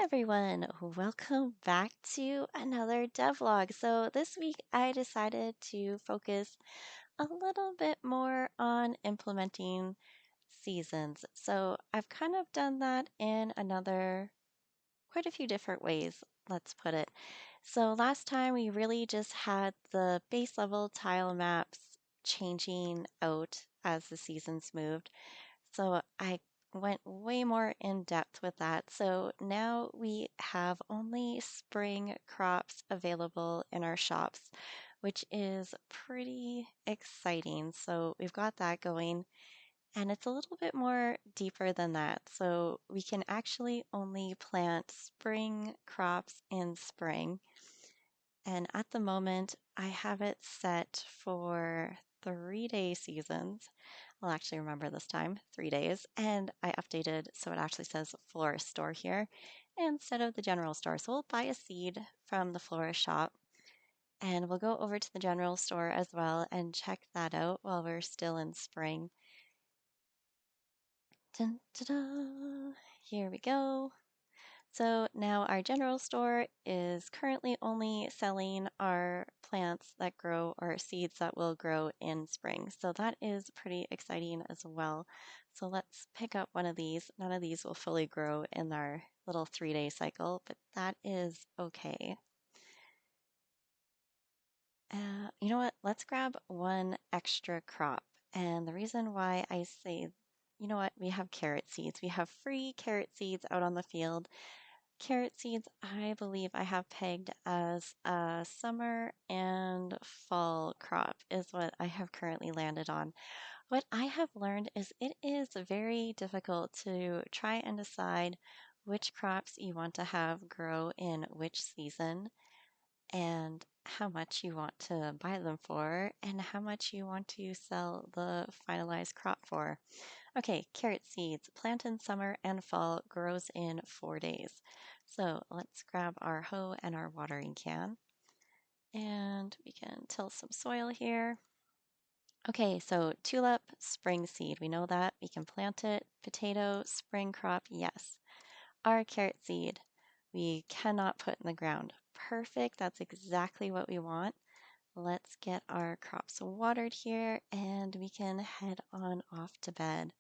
everyone, welcome back to another devlog. So this week I decided to focus a little bit more on implementing seasons. So I've kind of done that in quite a few different ways, let's put it. So last time we really just had the base level tile maps changing out as the seasons moved. So I went way more in depth with that. So now we have only spring crops available in our shops, which is pretty exciting. So we've got that going, and it's a little bit more deeper than that. So we can actually only plant spring crops in spring. And at the moment, I have it set for 3-day seasons. I'll actually remember this time, 3 days. And I updated so it actually says florist store here instead of the general store. So we'll buy a seed from the florist shop and we'll go over to the general store as well and check that out while we're still in spring. Dun, dun, dun. Here we go. So now our general store is currently only selling our plants that grow or seeds that will grow in spring. So that is pretty exciting as well. So let's pick up one of these. None of these will fully grow in our little 3-day cycle, but that is okay. You know what? Let's grab one extra crop. And the reason why I say, you know what, we have carrot seeds. We have free carrot seeds out on the field. Carrot seeds, I believe I have pegged as a summer and fall crop, is what I have currently landed on. What I have learned is it is very difficult to try and decide which crops you want to have grow in which season and how much you want to buy them for and how much you want to sell the finalized crop for. Okay, carrot seeds, plant in summer and fall, grows in 4 days. So let's grab our hoe and our watering can and we can till some soil here. Okay, so tulip, spring seed, we know that. We can plant it. Potato, spring crop, yes. Our carrot seed, we cannot put in the ground. Perfect, that's exactly what we want. Let's get our crops watered here and we can head on off to bed.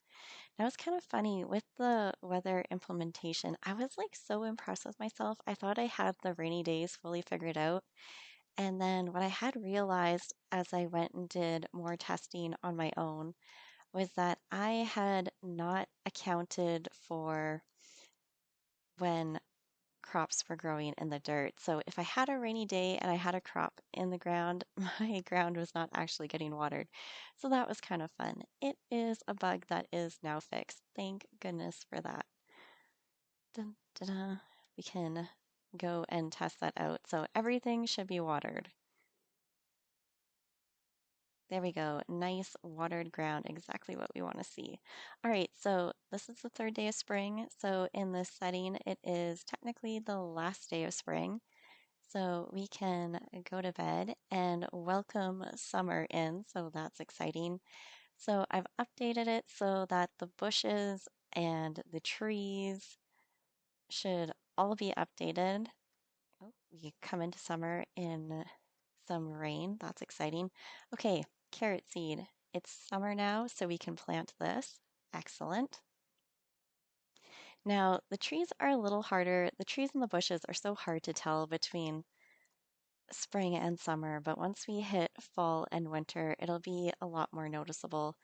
Now it's kind of funny with the weather implementation. I was like so impressed with myself. I thought I had the rainy days fully figured out. And then what I had realized as I went and did more testing on my own was that I had not accounted for when crops were growing in the dirt. So if I had a rainy day and I had a crop in the ground, my ground was not actually getting watered. So that was kind of fun. It is a bug that is now fixed. Thank goodness for that. Dun, dun, dun. We can go and test that out. So everything should be watered. There we go. Nice watered ground, exactly what we want to see. All right, so this is the 3rd day of spring. So in this setting, it is technically the last day of spring. So we can go to bed and welcome summer in. So that's exciting. So I've updated it so that the bushes and the trees should all be updated. Oh, we come into summer in some rain. That's exciting. Okay, carrot seed. It's summer now, so we can plant this. Excellent. Now, the trees are a little harder. The trees and the bushes are so hard to tell between spring and summer, but once we hit fall and winter, it'll be a lot more noticeable.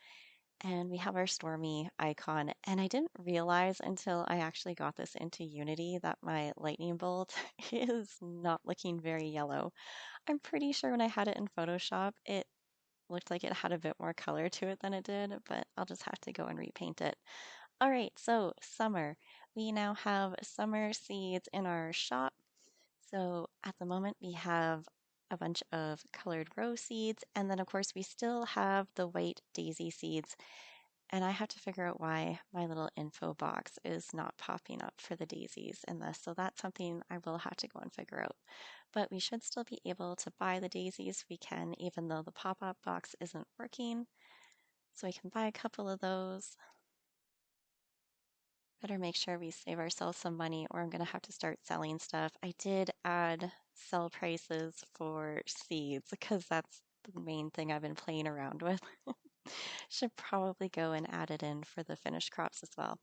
And we have our stormy icon. And I didn't realize until I actually got this into Unity that my lightning bolt is not looking very yellow. I'm pretty sure when I had it in Photoshop, it looked like it had a bit more color to it than it did, but I'll just have to go and repaint it. All right, so summer. We now have summer seeds in our shop. So at the moment we have a bunch of colored rose seeds, and then of course we still have the white daisy seeds. And I have to figure out why my little info box is not popping up for the daisies in this. So that's something I will have to go and figure out. But we should still be able to buy the daisies. We can, even though the pop-up box isn't working. So we can buy a couple of those. Better make sure we save ourselves some money or I'm going to have to start selling stuff. I did add sell prices for seeds because that's the main thing I've been playing around with. Should probably go and add it in for the finished crops as well.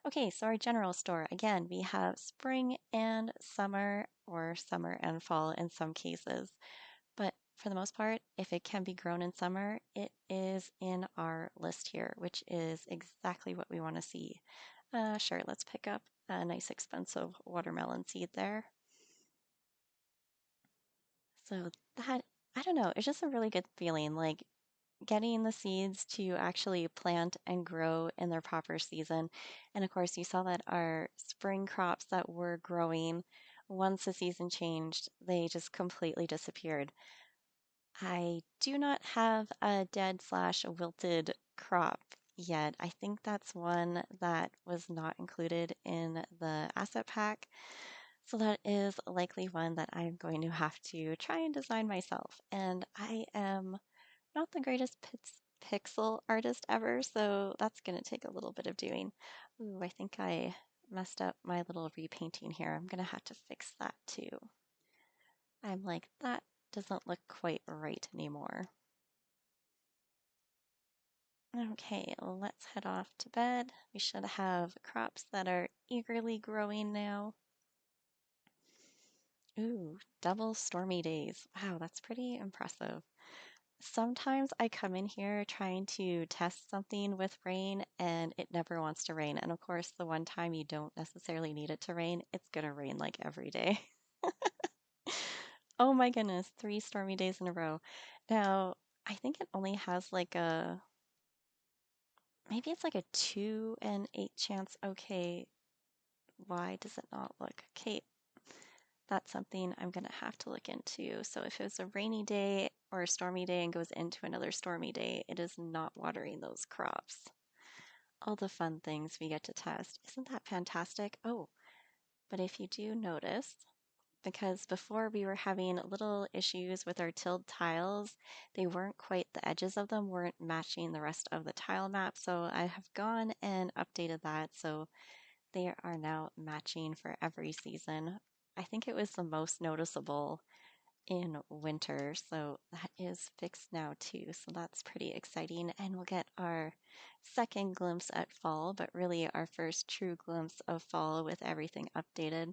Okay, so our general store, again, we have spring and summer, or summer and fall in some cases. But for the most part, if it can be grown in summer, it is in our list here, which is exactly what we want to see. Sure, let's pick up a nice expensive watermelon seed there. So that, I don't know, it's just a really good feeling, like getting the seeds to actually plant and grow in their proper season. And of course, you saw that our spring crops that were growing, once the season changed, they just completely disappeared. I do not have a dead slash wilted crop yet. I think that's one that was not included in the asset pack. So that is likely one that I'm going to have to try and design myself. And I am not the greatest pixel artist ever, so that's going to take a little bit of doing. Ooh, I think I messed up my little repainting here. I'm going to have to fix that too. I'm like, that doesn't look quite right anymore. Okay, let's head off to bed. We should have crops that are eagerly growing now. Ooh, double stormy days. Wow, that's pretty impressive. Sometimes I come in here trying to test something with rain and it never wants to rain. And of course, the one time you don't necessarily need it to rain, it's gonna rain like every day. Oh my goodness, 3 stormy days in a row. Now, I think it only has like maybe it's like a 2 in 8 chance. Okay, why does it not look? Okay, that's something I'm gonna have to look into. So if it was a rainy day or a stormy day and goes into another stormy day, it is not watering those crops. All the fun things we get to test. Isn't that fantastic? Oh, but if you do notice, because before we were having little issues with our tilled tiles, they weren't quite, the edges of them weren't matching the rest of the tile map. So I have gone and updated that. So they are now matching for every season. I think it was the most noticeable in winter, so that is fixed now too. So that's pretty exciting. And we'll get our second glimpse at fall, but really our first true glimpse of fall with everything updated.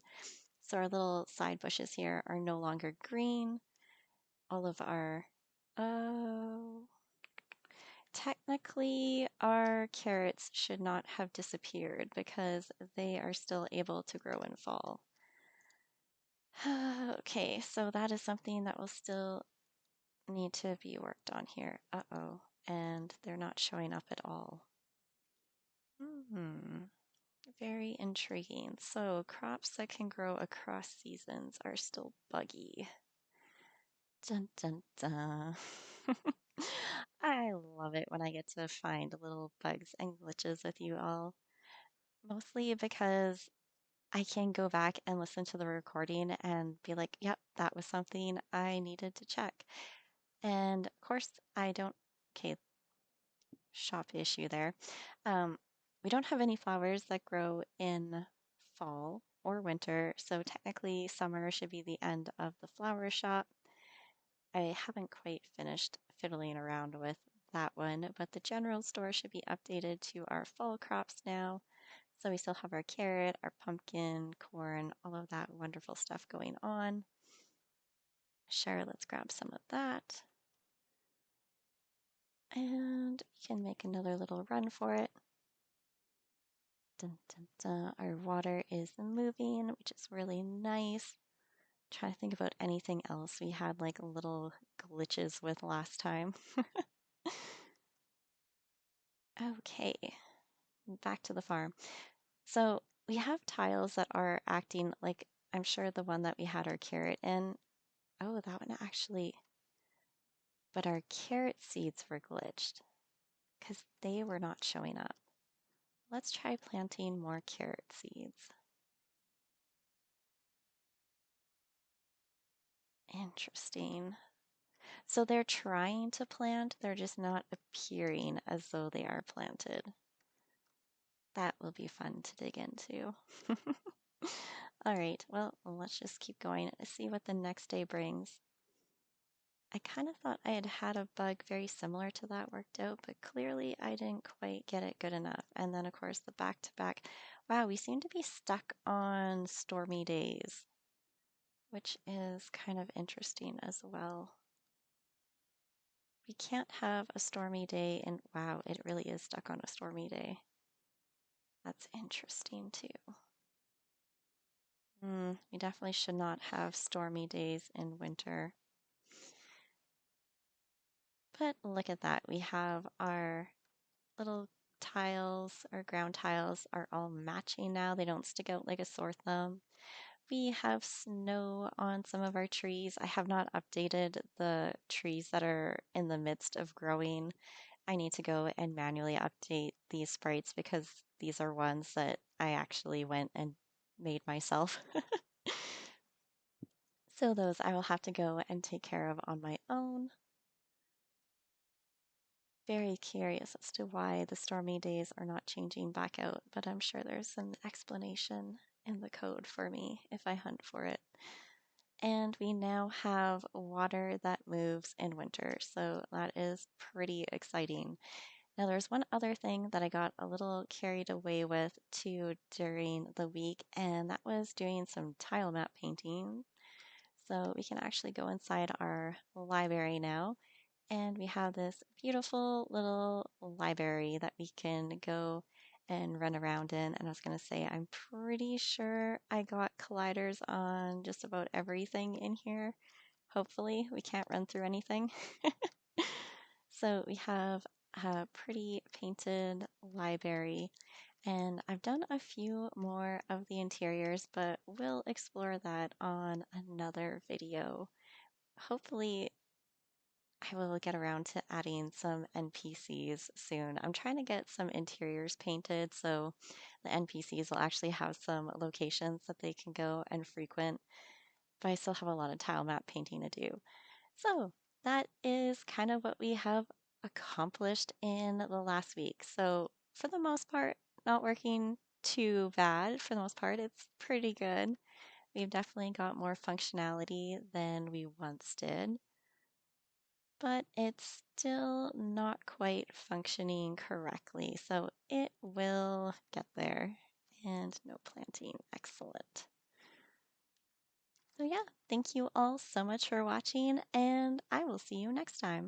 So our little side bushes here are no longer green. All of our, oh, technically our carrots should not have disappeared because they are still able to grow in fall. Okay, so that is something that will still need to be worked on here. Uh-oh. And they're not showing up at all. Hmm. Very intriguing. So crops that can grow across seasons are still buggy. Dun dun dun. I love it when I get to find little bugs and glitches with you all. Mostly because I can go back and listen to the recording and be like, yep, that was something I needed to check. And of course, I don't. Okay, shop issue there. Um, we don't have any flowers that grow in fall or winter, so technically summer should be the end of the flower shop. I haven't quite finished fiddling around with that one, but the general store should be updated to our fall crops now. So we still have our carrot, our pumpkin, corn, all of that wonderful stuff going on. Sure, let's grab some of that. And we can make another little run for it. Dun, dun, dun. Our water is moving, which is really nice. Trying to think about anything else we had like little glitches with last time. Okay, back to the farm. So we have tiles that are acting like, I'm sure the one that we had our carrot in. Oh, that one actually, but our carrot seeds were glitched because they were not showing up. Let's try planting more carrot seeds. Interesting. So they're trying to plant, they're just not appearing as though they are planted. That will be fun to dig into. All right, well, let's just keep going and see what the next day brings. I kind of thought I had had a bug very similar to that worked out, but clearly I didn't quite get it good enough. And then, of course, the back to back. Wow, we seem to be stuck on stormy days, which is kind of interesting as well. We can't have a stormy day, and wow, it really is stuck on a stormy day. That's interesting too. We definitely should not have stormy days in winter. But look at that. We have our little tiles, our ground tiles are all matching now. They don't stick out like a sore thumb. We have snow on some of our trees. I have not updated the trees that are in the midst of growing. I need to go and manually update these sprites because these are ones that I actually went and made myself. So those I will have to go and take care of on my own. Very curious as to why the stormy days are not changing back out, but I'm sure there's an explanation in the code for me if I hunt for it. And we now have water that moves in winter, so that is pretty exciting. Now, there's one other thing that I got a little carried away with too during the week, and that was doing some tile map painting. So we can actually go inside our library now, and we have this beautiful little library that we can go and run around in. And I was going to say, I'm pretty sure I got colliders on just about everything in here. Hopefully, we can't run through anything. So we have a pretty painted library, and I've done a few more of the interiors, but we'll explore that on another video. Hopefully, I will get around to adding some NPCs soon. I'm trying to get some interiors painted so the NPCs will actually have some locations that they can go and frequent, but I still have a lot of tile map painting to do. So that is kind of what we have accomplished in the last week. So for the most part, not working too bad. For the most part, it's pretty good. We've definitely got more functionality than we once did, but it's still not quite functioning correctly. So it will get there. And no planting. Excellent. So yeah, thank you all so much for watching, and I will see you next time.